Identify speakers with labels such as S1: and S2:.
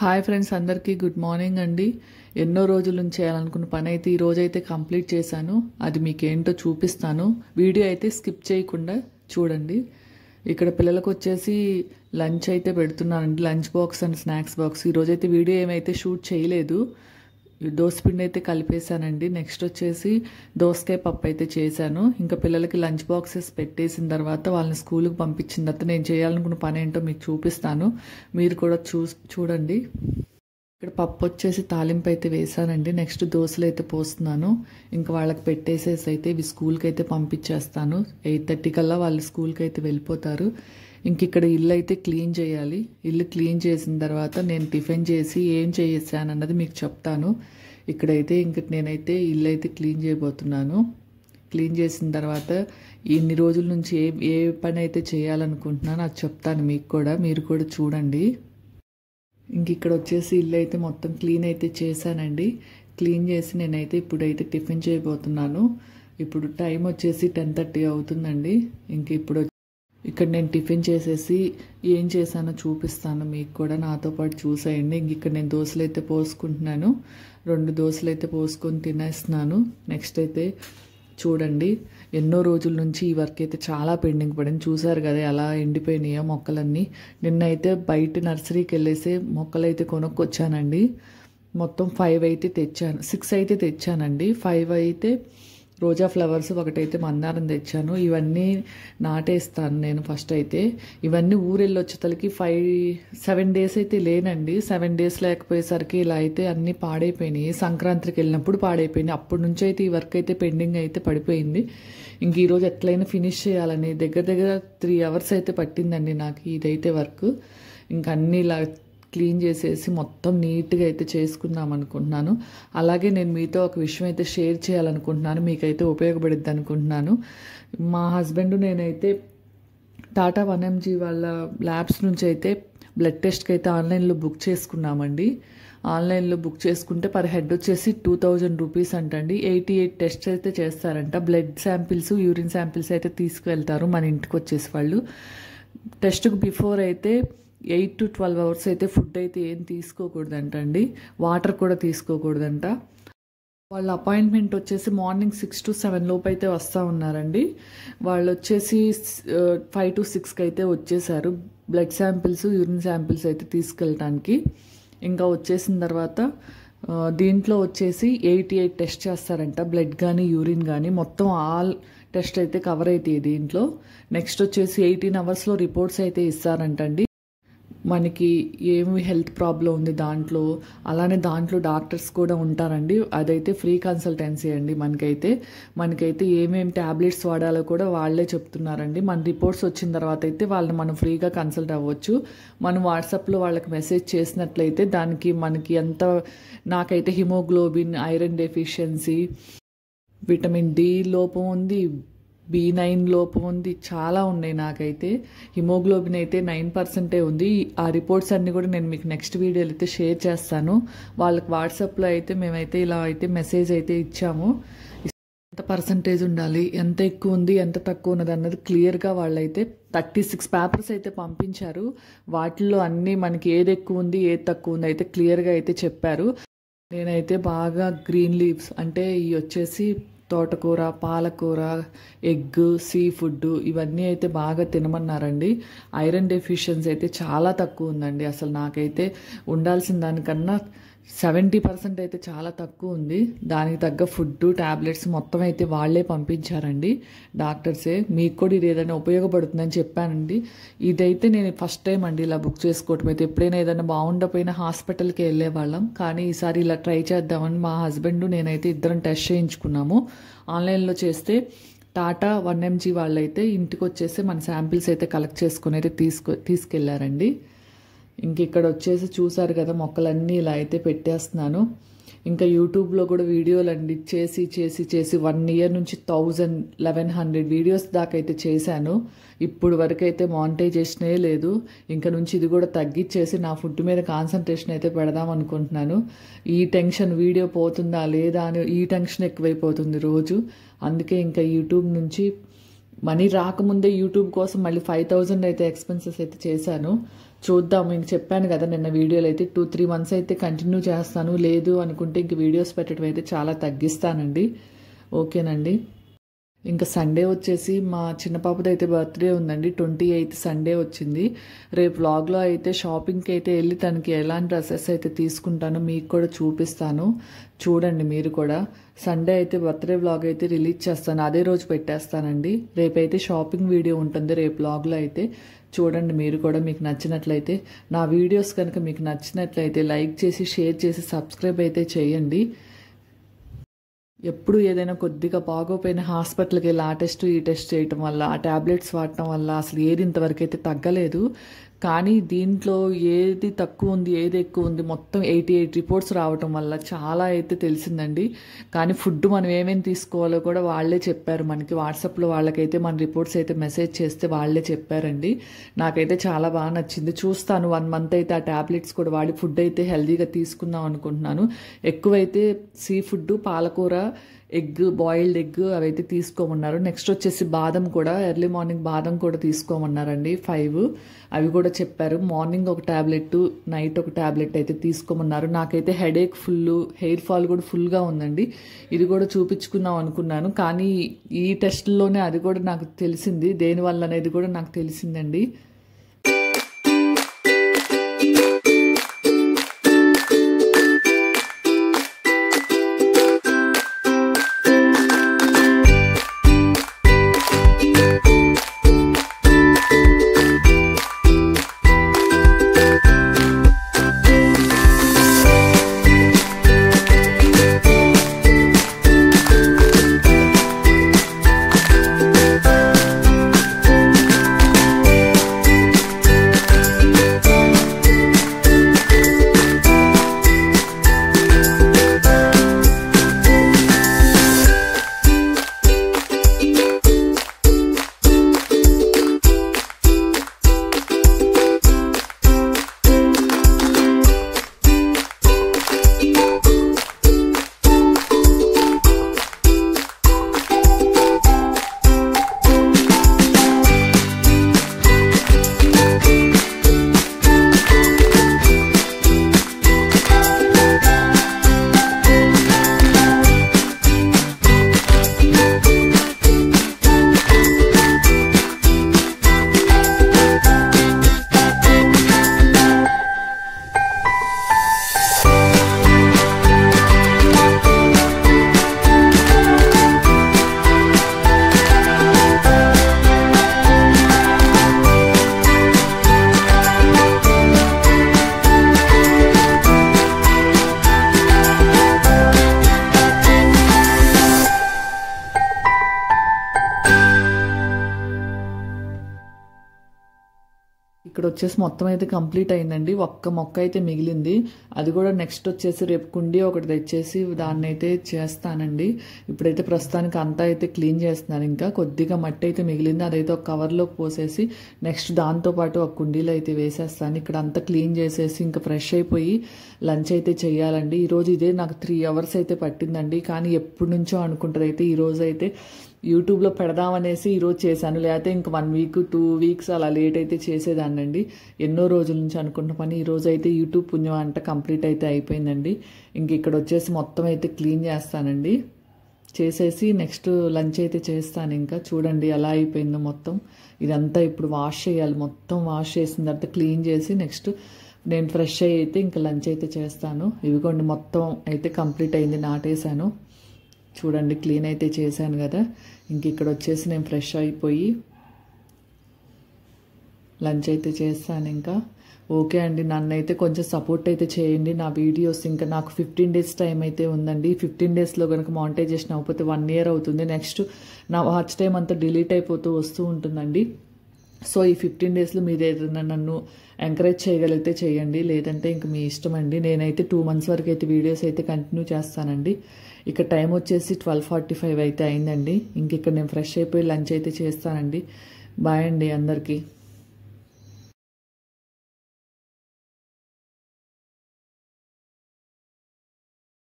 S1: Hi friends, అందరికీ good morning అండి. ఎన్నో రోజుల నుంచి చేయాలనుకున్న పని అయితే ఈ రోజైతే కంప్లీట్ చేశాను. అది మీకేంటో చూపిస్తాను. వీడియో అయితే స్కిప్ చేయకుండా చూడండి. ఇక్కడ పిల్లలకు వచ్చేసి లంచ్ అయితే పెడుతున్నానండి. Lunch box and snacks box. ఈరోజైతే వీడియో ఏమైతే షూట్ చేయలేదు. దోసపిండి అయితే కలిపేశానండి. నెక్స్ట్ వచ్చేసి దోసకాయ పప్పు అయితే చేశాను. ఇంకా పిల్లలకి లంచ్ బాక్సెస్ పెట్టేసిన తర్వాత వాళ్ళని స్కూల్కి పంపించిన తర్వాత నేను చేయాలనుకున్న పని ఏంటో మీకు చూపిస్తాను. మీరు కూడా చూడండి. ఇక్కడ పప్పు వచ్చేసి తాలింపు అయితే వేసానండి. నెక్స్ట్ దోశలు అయితే పోస్తున్నాను. ఇంకా వాళ్ళకి పెట్టేసేసి అయితే ఇవి స్కూల్కి అయితే పంపించేస్తాను. 8:30 కల్లా వాళ్ళు స్కూల్కి అయితే వెళ్ళిపోతారు. ఇంక ఇక్కడ ఇల్లు అయితే క్లీన్ చేయాలి. ఇల్లు క్లీన్ చేసిన తర్వాత నేను టిఫిన్ చేసి ఏం చేసాను అన్నది మీకు చెప్తాను. ఇక్కడైతే నేనైతే ఇల్లు అయితే క్లీన్ చేయబోతున్నాను. క్లీన్ చేసిన తర్వాత ఇన్ని రోజుల నుంచి ఏ పని అయితే చేయాలనుకుంటున్నానో అది చెప్తాను మీకు కూడా. మీరు కూడా చూడండి. ఇంక ఇక్కడ వచ్చేసి ఇల్లు అయితే మొత్తం క్లీన్ అయితే చేశానండి. క్లీన్ చేసి నేనైతే ఇప్పుడైతే టిఫిన్ చేయబోతున్నాను. ఇప్పుడు టైం వచ్చేసి 10:30 అవుతుందండి. ఇంక ఇప్పుడు ఇక్కడ నేను టిఫిన్ చేసేసి ఏం చేశానో చూపిస్తాను మీకు కూడా. నాతో పాటు చూసేయండి. ఇంక ఇక్కడ నేను దోశలు అయితే పోసుకుంటున్నాను. 2 దోశలు అయితే పోసుకొని తినేస్తున్నాను. నెక్స్ట్ అయితే చూడండి, ఎన్నో రోజుల నుంచి ఈ వర్క్ అయితే చాలా పెండింగ్ పడింది. చూసారు కదా ఎలా ఎండిపోయినాయో మొక్కలన్నీ. నిన్నైతే బయట నర్సరీకి వెళ్ళేసి మొక్కలు అయితే కొనుక్కొచ్చానండి. మొత్తం 5 అయితే తెచ్చాను. 6 అయితే తెచ్చానండి. 5 అయితే రోజా ఫ్లవర్స్, ఒకటైతే మందారం తెచ్చాను. ఇవన్నీ నాటేస్తాను నేను ఫస్ట్ అయితే. ఇవన్నీ ఊరెళ్ళి వచ్చేతలకి 7 డేస్ అయితే లేనండి. 7 డేస్ లేకపోయేసరికి ఇలా అయితే అన్నీ పాడైపోయినాయి. సంక్రాంతికి వెళ్ళినప్పుడు పాడైపోయినాయి. అప్పటి నుంచి అయితే ఈ వర్క్ అయితే పెండింగ్ అయితే పడిపోయింది. ఇంక ఈరోజు ఎట్లయినా ఫినిష్ చేయాలని దగ్గర 3 అవర్స్ అయితే పట్టిందండి నాకు ఇదైతే వర్క్. ఇంక అన్నీ ఇలా క్లీన్ చేసేసి మొత్తం నీట్గా అయితే చేసుకుందాం అనుకుంటున్నాను. అలాగే నేను మీతో ఒక విషయం అయితే షేర్ చేయాలనుకుంటున్నాను. మీకైతే ఉపయోగపడుద్ది అనుకుంటున్నాను. మా హస్బెండ్ నేనైతే టాటా 1mg వాళ్ళ ల్యాబ్స్ నుంచి అయితే బ్లడ్ టెస్ట్కి అయితే ఆన్లైన్లో బుక్ చేసుకున్నామండి. ఆన్లైన్లో బుక్ చేసుకుంటే పర్ హెడ్ వచ్చేసి 2000 రూపీస్ అంటండి. 88 టెస్ట్స్ అయితే చేస్తారంట. బ్లడ్ శాంపిల్స్, యూరిన్ శాంపిల్స్ అయితే తీసుకువెళ్తారు మన ఇంటికి వచ్చేసి వాళ్ళు. టెస్ట్కి బిఫోర్ అయితే 8 to 12 అవర్స్ అయితే ఫుడ్ అయితే ఏం తీసుకోకూడదంట అండి. వాటర్ కూడా తీసుకోకూడదంట. వాళ్ళ అపాయింట్మెంట్ వచ్చేసి మార్నింగ్ 6 to 7 లోపు అయితే వస్తూ ఉన్నారండి. వాళ్ళు వచ్చేసి 5 to 6కి అయితే వచ్చేసారు. బ్లడ్ శాంపిల్స్, యూరిన్ శాంపిల్స్ అయితే తీసుకెళ్ళటానికి. ఇంకా వచ్చేసిన తర్వాత దీంట్లో వచ్చేసి 88 టెస్ట్ చేస్తారంట. బ్లడ్ కానీ యూరిన్ కానీ మొత్తం ఆల్ టెస్ట్ అయితే కవర్ అవుతాయి దీంట్లో. నెక్స్ట్ వచ్చేసి 18 అవర్స్లో రిపోర్ట్స్ అయితే ఇస్తారంటండి. మనకి ఏమి హెల్త్ ప్రాబ్లం ఉంది దాంట్లో, అలానే దాంట్లో డాక్టర్స్ కూడా ఉంటారండి. అదైతే ఫ్రీ కన్సల్టెన్సీ అండి. మనకైతే ఏమేమి ట్యాబ్లెట్స్ వాడాలో కూడా వాళ్ళే చెప్తున్నారండి. మన రిపోర్ట్స్ వచ్చిన తర్వాత అయితే వాళ్ళని మనం ఫ్రీగా కన్సల్ట్ అవ్వచ్చు. మనం వాట్సాప్లో వాళ్ళకి మెసేజ్ చేసినట్లయితే దానికి మనకి నాకైతే haemoglobin, iron deficiency, vitamin D లోపం ఉంది, B9 లోపం ఉంది, చాలా ఉన్నాయి. నాకైతే హిమోగ్లోబిన్ అయితే 9% ఉంది. ఆ రిపోర్ట్స్ అన్నీ కూడా నేను మీకు నెక్స్ట్ వీడియోలో అయితే షేర్ చేస్తాను. వాళ్ళకి వాట్సాప్లో అయితే మేమైతే ఇలా అయితే మెసేజ్ అయితే ఇచ్చాము. ఎంత పర్సంటేజ్ ఉండాలి, ఎంత ఎక్కువ ఉంది, ఎంత తక్కువ ఉన్నది అన్నది క్లియర్గా వాళ్ళైతే 36 పేపర్స్ అయితే పంపించారు. వాటిల్లో అన్నీ మనకి ఏది ఎక్కువ ఉంది, ఏది తక్కువ ఉంది అయితే క్లియర్గా అయితే చెప్పారు. నేనైతే బాగా గ్రీన్ లీవ్స్ అంటే ఇవి వచ్చేసి తోటకూర, పాలకూర, ఎగ్, సీ ఫుడ్ ఇవన్నీ అయితే బాగా తినమన్నారండి. ఐరన్ డెఫిషియన్సీ అయితే చాలా తక్కువ ఉందండి. అసలు నాకైతే ఉండాల్సిన దానికన్నా 70% అయితే చాలా తక్కువ ఉంది. దానికి తగ్గ ఫుడ్, ట్యాబ్లెట్స్ మొత్తం అయితే వాళ్ళే పంపించారండి, డాక్టర్సే. మీకు కూడా ఇది ఏదైనా ఉపయోగపడుతుందని చెప్పానండి. ఇదైతే నేను ఫస్ట్ టైం అండి ఇలా బుక్ చేసుకోవటం అయితే. ఎప్పుడైనా ఏదైనా బాగుండకపోయినా హాస్పిటల్కి వెళ్ళేవాళ్ళం. కానీ ఈసారి ఇలా ట్రై చేద్దామని మా హస్బెండ్ నేనైతే ఇద్దరం టెస్ట్ చేయించుకున్నాము. ఆన్లైన్లో చేస్తే టాటా 1mg వాళ్ళైతే ఇంటికి వచ్చేసి మన శాంపిల్స్ అయితే కలెక్ట్ చేసుకుని అయితే తీసుకెళ్లారండి. ఇంక ఇక్కడ వచ్చేసి చూసారు కదా మొక్కలన్నీ ఇలా అయితే పెట్టేస్తున్నాను. ఇంకా యూట్యూబ్లో కూడా వీడియోలు అండి చేసి 1 year నుంచి 1100 వీడియోస్ దాకా అయితే చేశాను. ఇప్పుడు వరకు అయితే మానిటైజేషనే లేదు. ఇంకా నుంచి ఇది కూడా తగ్గించేసి నా ఫుడ్ మీద కాన్సన్ట్రేషన్ అయితే పెడదాం అనుకుంటున్నాను. ఈ టెన్షన్ వీడియో పోతుందా లేదా అని ఈ టెన్షన్ ఎక్కువైపోతుంది రోజు. అందుకే ఇంకా యూట్యూబ్ నుంచి మనీ రాకముందే యూట్యూబ్ కోసం మళ్ళీ 5000 అయితే ఎక్స్పెన్సెస్ అయితే చేశాను. చూద్దాం. నేను చెప్పాను కదా నిన్న వీడియోలో అయితే 2-3 మంత్స్ అయితే కంటిన్యూ చేస్తాను, లేదు అనుకుంటే ఇంక వీడియోస్ పెట్టడం అయితే చాలా తగ్గిస్తానండి. ఓకేనండి. ఇంకా సండే వచ్చేసి మా చిన్న పాపది అయితే బర్త్డే ఉందండి, 28th సండే వచ్చింది. రేపు వ్లాగ్లో అయితే షాపింగ్కి అయితే వెళ్ళి తనకి ఎలాంటి డ్రెస్సెస్ అయితే తీసుకుంటానో మీకు కూడా చూపిస్తాను, చూడండి మీరు కూడా. సండే అయితే బర్త్డే వ్లాగ్ అయితే రిలీజ్ చేస్తాను, అదే రోజు పెట్టేస్తానండి. రేపైతే షాపింగ్ వీడియో ఉంటుంది రేపు వ్లాగ్లో అయితే, చూడండి మీరు కూడా. మీకు నచ్చినట్లయితే నా వీడియోస్ కనుక మీకు నచ్చినట్లయితే లైక్ చేసి షేర్ చేసి సబ్స్క్రైబ్ అయితే చేయండి. ఎప్పుడు ఏదైనా కొద్దిగా బాగోపోయిన హాస్పిటల్కి వెళ్ళి ఆ టెస్ట్ ఈ టెస్ట్ చేయటం వల్ల, ఆ ట్యాబ్లెట్స్ వాడటం వల్ల అసలు ఏది ఇంతవరకు అయితే తగ్గలేదు. కానీ దీంట్లో ఏది తక్కువ ఉంది ఏది ఎక్కువ ఉంది మొత్తం 88 రిపోర్ట్స్ రావటం వల్ల చాలా అయితే తెలిసిందండి. కానీ ఫుడ్ మనం ఏమేమి తీసుకోవాలో కూడా వాళ్ళే చెప్పారు మనకి. వాట్సాప్లో వాళ్ళకైతే మన రిపోర్ట్స్ అయితే మెసేజ్ చేస్తే వాళ్ళే చెప్పారండి. నాకైతే చాలా బాగా నచ్చింది. చూస్తాను 1 మంత్ అయితే ఆ ట్యాబ్లెట్స్ కూడా వాడి ఫుడ్ అయితే హెల్తీగా తీసుకుందాం అనుకుంటున్నాను. ఎక్కువైతే సీ ఫుడ్, పాలకూర, ఎగ్, బాయిల్డ్ ఎగ్ అవైతే తీసుకోమన్నారు. నెక్స్ట్ వచ్చేసి బాదం కూడా, ఎర్లీ మార్నింగ్ బాదం కూడా తీసుకోమన్నారండి 5. అవి కూడా చెప్పారు. మార్నింగ్ ఒక ట్యాబ్లెట్, నైట్ ఒక ట్యాబ్లెట్ అయితే తీసుకోమన్నారు. నాకైతే హెడేక్ ఫుల్, హెయిర్ ఫాల్ కూడా ఫుల్గా ఉందండి. ఇది కూడా చూపించుకుందాం అనుకున్నాను, కానీ ఈ టెస్ట్లోనే అది కూడా నాకు తెలిసింది, దేనివల్ల అనేది కూడా నాకు తెలిసిందండి. ఇక్కడ వచ్చేసి మొత్తం అయితే కంప్లీట్ అయిందండి. ఒక్క మొక్క అయితే మిగిలింది, అది కూడా నెక్స్ట్ వచ్చేసి రేపు కుండీ ఒకటి తెచ్చేసి దాన్ని అయితే చేస్తానండి. ఇప్పుడైతే ప్రస్తుతానికి అంతా అయితే క్లీన్ చేస్తున్నాను. ఇంకా కొద్దిగా మట్టి అయితే మిగిలింది, అదైతే ఒక కవర్లోకి పోసేసి నెక్స్ట్ దాంతోపాటు ఒక కుండీలో అయితే వేసేస్తాను. ఇక్కడ అంతా క్లీన్ చేసేసి ఇంకా ఫ్రెష్ అయిపోయి లంచ్ అయితే చేయాలండి. ఈరోజు ఇదే నాకు 3 hours అయితే పట్టిందండి. కానీ ఎప్పటి నుంచో అనుకుంటుంది అయితే ఈరోజు అయితే యూట్యూబ్లో పెడదామనేసి ఈరోజు చేశాను, లేకపోతే ఇంక 1 week 2 weeks అలా లేట్ అయితే చేసేదాన్నండి. ఎన్నో రోజుల నుంచి అనుకుంటున్న పని ఈరోజు అయితే యూట్యూబ్ పుణ్యం అంట కంప్లీట్ అయితే అయిపోయిందండి. ఇంక ఇక్కడ వచ్చేసి మొత్తం అయితే క్లీన్ చేస్తానండి. చేసేసి నెక్స్ట్ లంచ్ అయితే చేస్తాను. ఇంకా చూడండి ఎలా అయిపోయిందో మొత్తం. ఇదంతా ఇప్పుడు వాష్ చేయాలి. మొత్తం వాష్ చేసిన తర్వాత క్లీన్ చేసి నెక్స్ట్ నేను ఫ్రెష్ అయ్యి అయితే ఇంకా లంచ్ అయితే చేస్తాను. ఇవిగోండి మొత్తం అయితే కంప్లీట్ అయింది, నాటేశాను. చూడండి క్లీన్ అయితే చేశాను కదా. ఇంక ఇక్కడ వచ్చేసి నేను ఫ్రెష్ అయిపోయి లంచ్ అయితే చేస్తాను. ఇంకా ఓకే అండి, నన్నైతే కొంచెం సపోర్ట్ అయితే చేయండి నా వీడియోస్. ఇంకా నాకు 15 days టైం అయితే ఉందండి. 15 daysలో కనుక మానిటైజేషన్ అవ్వకపోతే 1 year అవుతుంది. నెక్స్ట్ నా వాచ్ టైం అంతా డిలీట్ అయిపోతూ వస్తూ ఉంటుందండి. సో ఈ 15 daysలో మీరు ఏదైనా నన్ను ఎంకరేజ్ చేయగలిగితే చేయండి, లేదంటే ఇంక మీ ఇష్టం అండి. నేనైతే 2 months వరకు అయితే వీడియోస్ అయితే కంటిన్యూ చేస్తానండి. ఇక్కడ టైం వచ్చేసి 12:45 అయితే అయిందండి. ఇంక ఇక్కడ నేను ఫ్రెష్ అయిపోయి లంచ్ అయితే చేస్తానండి. బాయ్ అండి అందరికీ.